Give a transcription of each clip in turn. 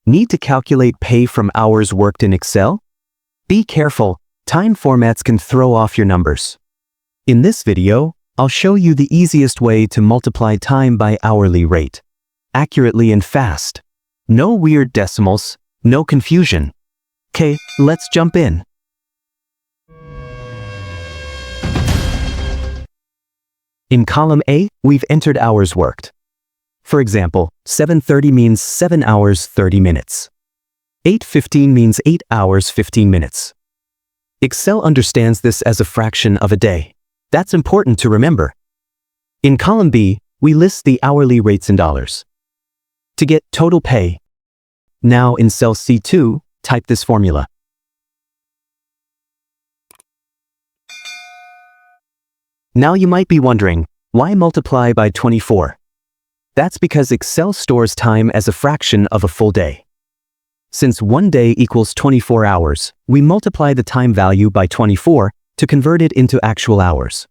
Need to calculate pay from hours worked in Excel? Be careful, time formats can throw off your numbers. In this video, I'll show you the easiest way to multiply time by hourly rate, accurately and fast. No weird decimals, no confusion. Okay, let's jump in. In column A, we've entered hours worked. For example, 7:30 means 7 hours 30 minutes. 8:15 means 8 hours 15 minutes. Excel understands this as a fraction of a day. That's important to remember. In column B, we list the hourly rates in dollars. To get total pay, now in cell C2, type this formula. Now you might be wondering, why multiply by 24? That's because Excel stores time as a fraction of a full day. Since 1 day equals 24 hours, we multiply the time value by 24 to convert it into actual hours.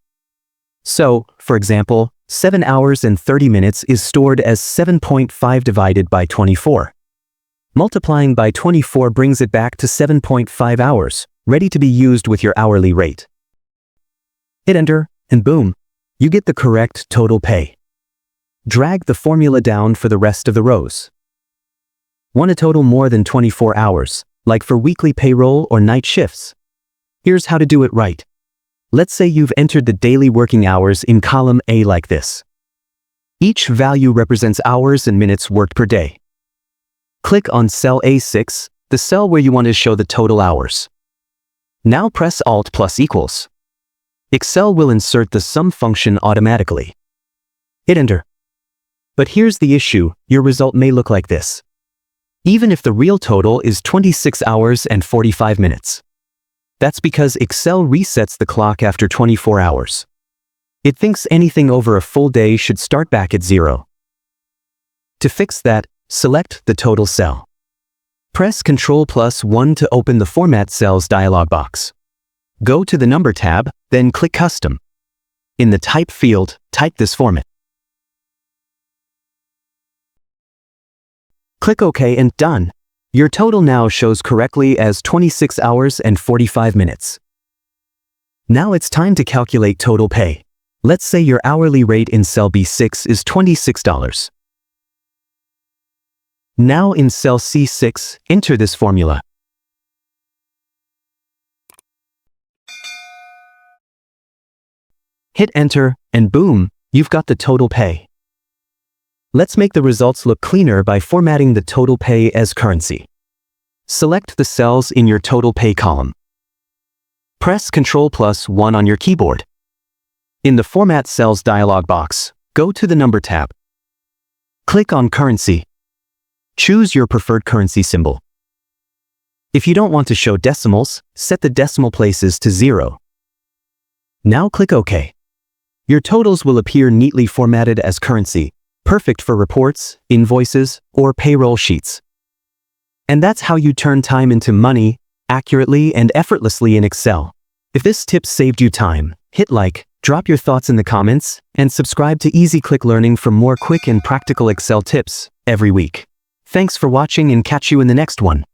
So, for example, 7 hours and 30 minutes is stored as 7.5 divided by 24. Multiplying by 24 brings it back to 7.5 hours, ready to be used with your hourly rate. Hit enter, and boom, you get the correct total pay. Drag the formula down for the rest of the rows. Want a total more than 24 hours, like for weekly payroll or night shifts? Here's how to do it right. Let's say you've entered the daily working hours in column A like this. Each value represents hours and minutes worked per day. Click on cell A6, the cell where you want to show the total hours. Now press Alt plus equals. Excel will insert the sum function automatically. Hit enter. But here's the issue, your result may look like this. Even if the real total is 26 hours and 45 minutes. That's because Excel resets the clock after 24 hours. It thinks anything over a full day should start back at 0. To fix that, select the total cell. Press Ctrl+1 to open the Format Cells dialog box. Go to the Number tab, then click Custom. In the Type field, type this format. Click OK and done. Your total now shows correctly as 26 hours and 45 minutes. Now it's time to calculate total pay. Let's say your hourly rate in cell B6 is $26. Now in cell C6, enter this formula. Hit enter, and boom, you've got the total pay. Let's make the results look cleaner by formatting the total pay as currency. Select the cells in your total pay column. Press Ctrl+1 on your keyboard. In the Format Cells dialog box, go to the Number tab. Click on Currency. Choose your preferred currency symbol. If you don't want to show decimals, set the decimal places to 0. Now click OK. Your totals will appear neatly formatted as currency, perfect for reports, invoices, or payroll sheets. And that's how you turn time into money, accurately and effortlessly in Excel. If this tip saved you time, hit like, drop your thoughts in the comments, and subscribe to Easy Click Learning for more quick and practical Excel tips every week. Thanks for watching and catch you in the next one.